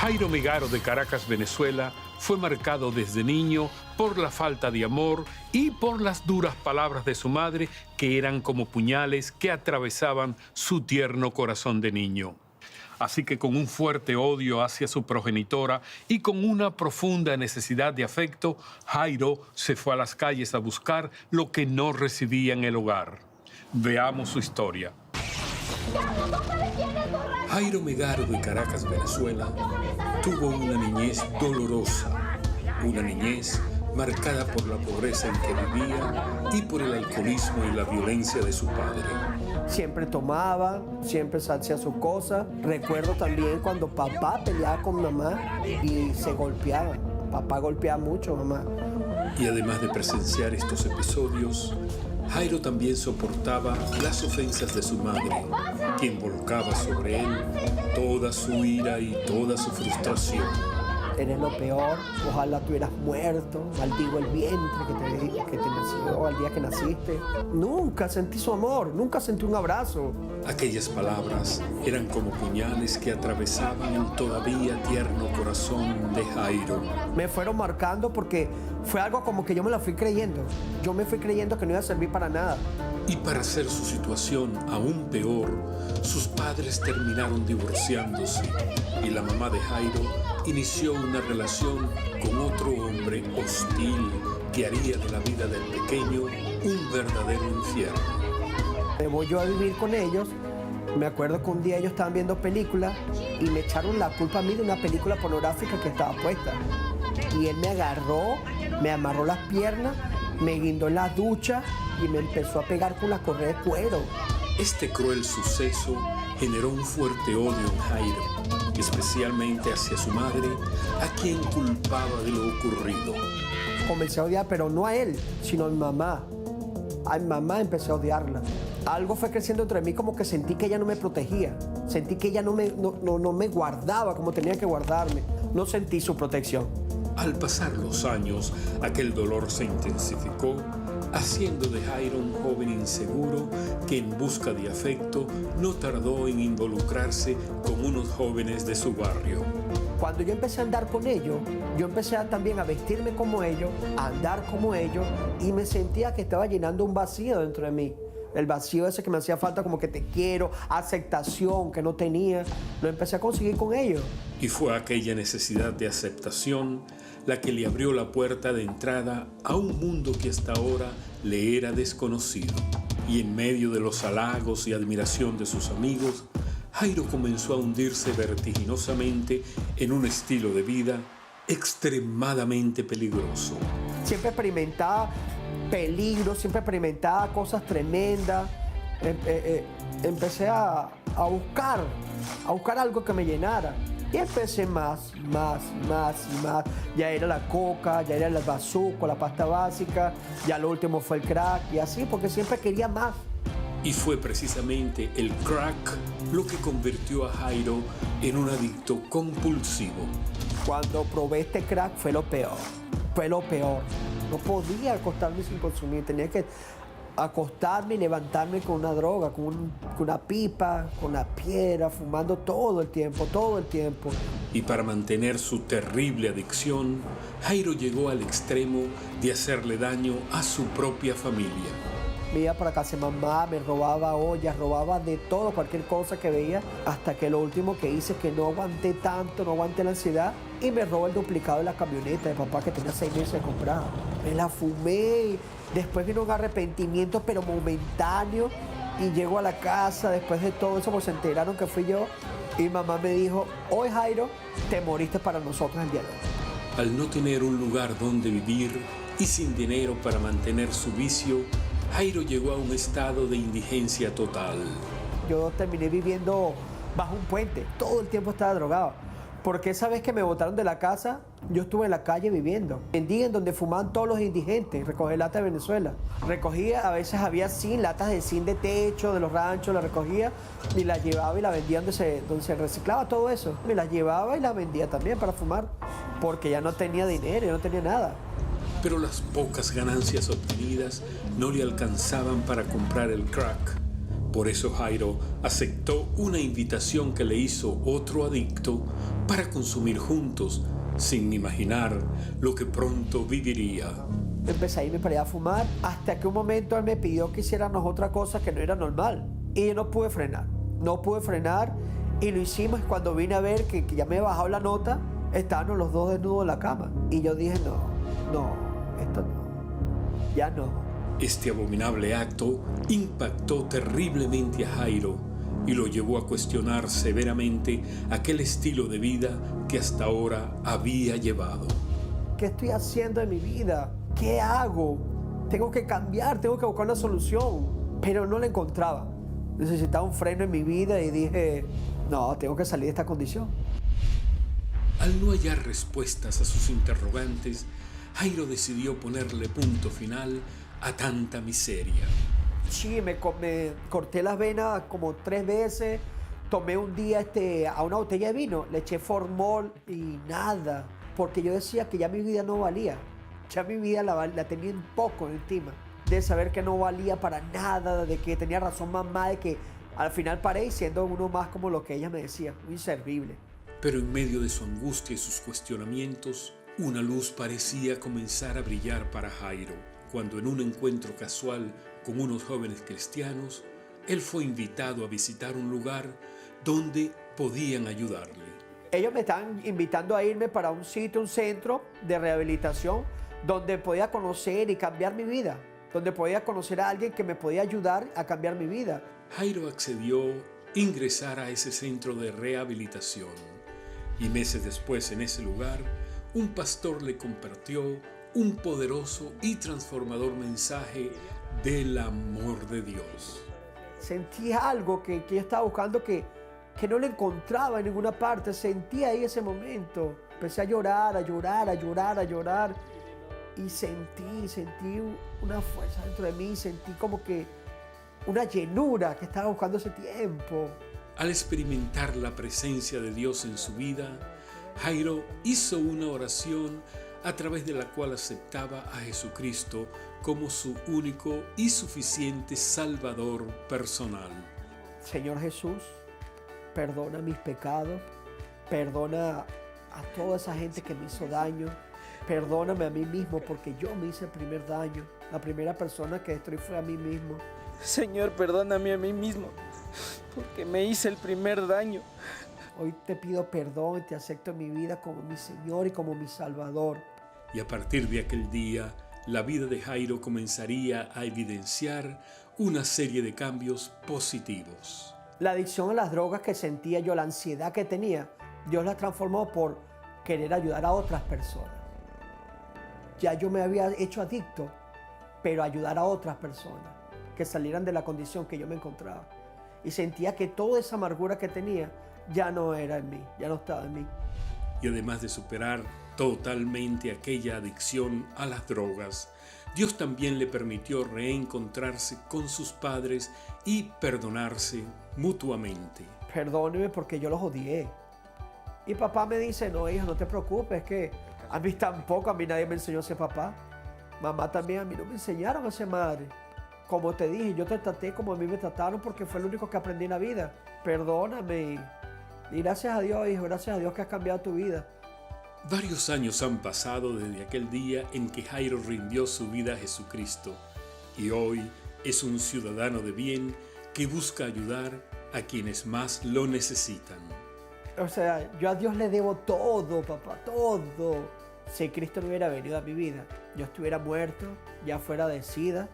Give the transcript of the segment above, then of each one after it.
Jairo Megaro de Caracas, Venezuela, fue marcado desde niño por la falta de amor y por las duras palabras de su madre, que eran como puñales que atravesaban su tierno corazón de niño. Así que con un fuerte odio hacia su progenitora y con una profunda necesidad de afecto, Jairo se fue a las calles a buscar lo que no recibía en el hogar. Veamos su historia. Jairo Megaro de Caracas, Venezuela, tuvo una niñez dolorosa, una niñez marcada por la pobreza en que vivía y por el alcoholismo y la violencia de su padre. Siempre tomaba, siempre hacía sus cosas. Recuerdo también cuando papá peleaba con mamá y se golpeaba. Papá golpeaba mucho a mamá. Y además de presenciar estos episodios, Jairo también soportaba las ofensas de su madre, quien volcaba sobre él toda su ira y toda su frustración. Eres lo peor, ojalá tú hubieras muerto, maldigo el vientre que te nació al día que naciste. Nunca sentí su amor, nunca sentí un abrazo. Aquellas palabras eran como puñales que atravesaban el todavía tierno corazón de Jairo. Me fueron marcando porque fue algo como que yo me la fui creyendo. Yo me fui creyendo que no iba a servir para nada. Y para hacer su situación aún peor, sus padres terminaron divorciándose y la mamá de Jairo inició una relación con otro hombre hostil que haría de la vida del pequeño un verdadero infierno. Me voy yo a vivir con ellos. Me acuerdo que un día ellos estaban viendo películas y me echaron la culpa a mí de una película pornográfica que estaba puesta. Y él me agarró, me amarró las piernas, me guindó en la ducha y me empezó a pegar con la correa de cuero. Este cruel suceso generó un fuerte odio en Jairo, especialmente hacia su madre, a quien culpaba de lo ocurrido. Comencé a odiar, pero no a él, sino a mi mamá. A mi mamá empecé a odiarla. Algo fue creciendo entre mí, como que sentí que ella no me protegía. Sentí que ella no me guardaba como tenía que guardarme. No sentí su protección. Al pasar los años, aquel dolor se intensificó, haciendo de Jairo un joven inseguro que en busca de afecto no tardó en involucrarse con unos jóvenes de su barrio. Cuando yo empecé a andar con ellos, yo empecé también a vestirme como ellos, a andar como ellos, y me sentía que estaba llenando un vacío dentro de mí. El vacío ese que me hacía falta, como que te quiero, aceptación que no tenía, lo empecé a conseguir con ellos. Y fue aquella necesidad de aceptación la que le abrió la puerta de entrada a un mundo que hasta ahora le era desconocido. Y en medio de los halagos y admiración de sus amigos, Jairo comenzó a hundirse vertiginosamente en un estilo de vida extremadamente peligroso. Siempre experimentaba peligro, siempre experimentaba cosas tremendas. Empecé a buscar algo que me llenara. Y empecé más. Ya era la coca, ya era el bazuco, la pasta básica, ya lo último fue el crack y así, porque siempre quería más. Y fue precisamente el crack lo que convirtió a Jairo en un adicto compulsivo. Cuando probé este crack fue lo peor. No podía acostarme sin consumir, tenía que acostarme y levantarme con una droga, con una pipa, con una piedra, fumando todo el tiempo. Y para mantener su terrible adicción, Jairo llegó al extremo de hacerle daño a su propia familia. Me iba para casa de mamá, me robaba ollas, robaba de todo, cualquier cosa que veía, hasta que lo último que hice es que no aguanté tanto, no aguanté la ansiedad y me robó el duplicado de la camioneta de papá que tenía 6 meses de comprada. Me la fumé, después vino un arrepentimiento pero momentáneo y llego a la casa después de todo eso, porque se enteraron que fui yo y mamá me dijo: hoy Jairo, te moriste para nosotros el día de hoy. Al no tener un lugar donde vivir y sin dinero para mantener su vicio, Jairo llegó a un estado de indigencia total. Yo terminé viviendo bajo un puente, todo el tiempo estaba drogado. Porque esa vez que me botaron de la casa, yo estuve en la calle viviendo. Vendí en donde fumaban todos los indigentes, recogí latas de Venezuela. Recogía, a veces había latas de zinc de techo, de los ranchos, las recogía y las llevaba y las vendía donde se reciclaba todo eso. Me las llevaba y las vendía también para fumar, porque ya no tenía dinero, ya no tenía nada. Pero las pocas ganancias obtenidas no le alcanzaban para comprar el crack, Por eso Jairo aceptó una invitación que le hizo otro adicto para consumir juntos, sin imaginar lo que pronto viviría. Empecé a irme para allá a fumar hasta que un momento él me pidió que hiciéramos otra cosa que no era normal. Y yo no pude frenar. No pude frenar y lo hicimos. Cuando vine a ver que ya me había bajado la nota, estábamos los dos desnudos en la cama. Y yo dije, no, esto no, ya no. Este abominable acto impactó terriblemente a Jairo y lo llevó a cuestionar severamente aquel estilo de vida que hasta ahora había llevado. ¿Qué estoy haciendo en mi vida? ¿Qué hago? Tengo que cambiar, tengo que buscar una solución. Pero no la encontraba. Necesitaba un freno en mi vida y dije, no, tengo que salir de esta condición. Al no hallar respuestas a sus interrogantes, Jairo decidió ponerle punto final a tanta miseria. Sí, me corté las venas como 3 veces. Tomé un día a una botella de vino, le eché formol y nada. Porque yo decía que ya mi vida no valía. Ya mi vida la tenía un poco encima. De saber que no valía para nada, de que tenía razón mamá, de que al final paré siendo uno más como lo que ella me decía, muy inservible. Pero en medio de su angustia y sus cuestionamientos, una luz parecía comenzar a brillar para Jairo, cuando en un encuentro casual con unos jóvenes cristianos, él fue invitado a visitar un lugar donde podían ayudarle. Ellos me estaban invitando a irme para un sitio, un centro de rehabilitación, donde podía conocer y cambiar mi vida, donde podía conocer a alguien que me podía ayudar a cambiar mi vida. Jairo accedió a ingresar a ese centro de rehabilitación y meses después en ese lugar, un pastor le compartió un poderoso y transformador mensaje del amor de Dios. Sentí algo que yo estaba buscando que no lo encontraba en ninguna parte. Sentí ahí ese momento. Empecé a llorar, a llorar, a llorar, a llorar. Y sentí una fuerza dentro de mí. Sentí como que una llenura que estaba buscando ese tiempo. Al experimentar la presencia de Dios en su vida, Jairo hizo una oración a través de la cual aceptaba a Jesucristo como su único y suficiente Salvador personal. Señor Jesús, perdona mis pecados, perdona a toda esa gente que me hizo daño, perdóname a mí mismo porque yo me hice el primer daño. La primera persona que destruí fue a mí mismo. Señor, perdóname a mí mismo porque me hice el primer daño. Hoy te pido perdón y te acepto en mi vida como mi Señor y como mi Salvador. Y a partir de aquel día, la vida de Jairo comenzaría a evidenciar una serie de cambios positivos. La adicción a las drogas que sentía yo, la ansiedad que tenía, Dios la transformó por querer ayudar a otras personas. Ya yo me había hecho adicto, pero ayudar a otras personas que salieran de la condición que yo me encontraba. Y sentía que toda esa amargura que tenía ya no era en mí, ya no estaba en mí. Y además de superar totalmente aquella adicción a las drogas, Dios también le permitió reencontrarse con sus padres y perdonarse mutuamente. Perdóneme porque yo los odié. Y papá me dice, no hijo, no te preocupes, que a mí tampoco, a mí nadie me enseñó a ser papá. Mamá también, a mí no me enseñaron a ser madre. Como te dije, yo te traté como a mí me trataron porque fue lo único que aprendí en la vida. Perdóname. Y gracias a Dios, hijo, gracias a Dios que has cambiado tu vida. Varios años han pasado desde aquel día en que Jairo rindió su vida a Jesucristo y hoy es un ciudadano de bien que busca ayudar a quienes más lo necesitan. O sea, yo a Dios le debo todo, papá, todo. Si Cristo no hubiera venido a mi vida, yo estuviera muerto, ya fuera de SIDA,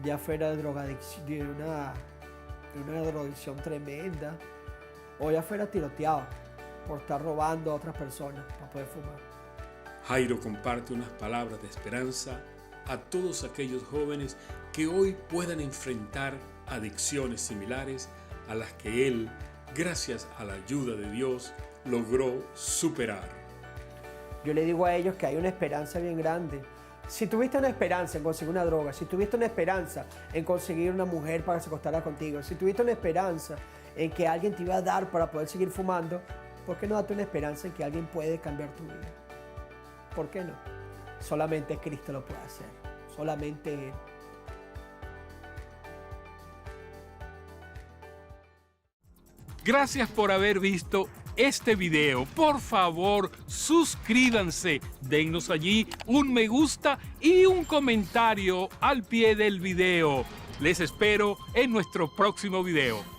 ya fuera de drogadicción, de una drogadicción tremenda, o ya fuera tiroteado por estar robando a otras personas para poder fumar. Jairo comparte unas palabras de esperanza a todos aquellos jóvenes que hoy puedan enfrentar adicciones similares a las que él, gracias a la ayuda de Dios, logró superar. Yo le digo a ellos que hay una esperanza bien grande. Si tuviste una esperanza en conseguir una droga, si tuviste una esperanza en conseguir una mujer para que se acostara contigo, si tuviste una esperanza en que alguien te iba a dar para poder seguir fumando, ¿por qué no date una esperanza en que alguien puede cambiar tu vida? ¿Por qué no? Solamente Cristo lo puede hacer. Solamente Él. Gracias por haber visto este video. Por favor, suscríbanse, dennos allí un me gusta y un comentario al pie del video. Les espero en nuestro próximo video.